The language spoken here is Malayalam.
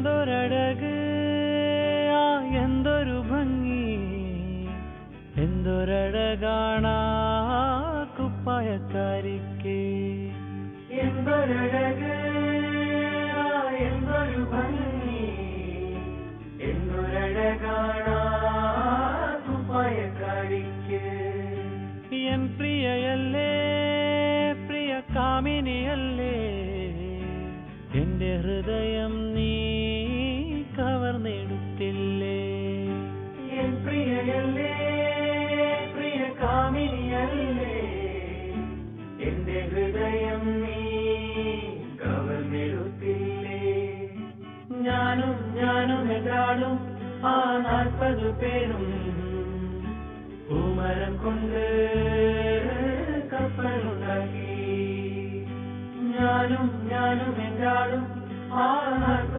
എന്തൊരഴക് എന്തൊരു ഭംഗി എന്തൊരഴകാണാ കുപ്പായക്കാരിക്ക് എന്തൊരഴക് എന്തൊരു ഭംഗി എന്തൊരഴകാണാ കുപ്പായക്കാരിക്ക് എൻ പ്രിയയല്ലേ പ്രിയ കാമിനിയല്ലേ എന്റെ ഹൃദയം നീ കവർന്നെടുത്തില്ലേ എൻ പ്രിയയല്ലേ പ്രിയ കാമിനിയല്ലേ എന്റെ ഹൃദയം നീ കവർന്നെടുത്തില്ലേ ഞാനും എതിരാളും ആ 40 പേരും പൂമരം കൊണ്ട് കപ്പലുണ്ടാക്കി ഞാനും എതിരാളും ആ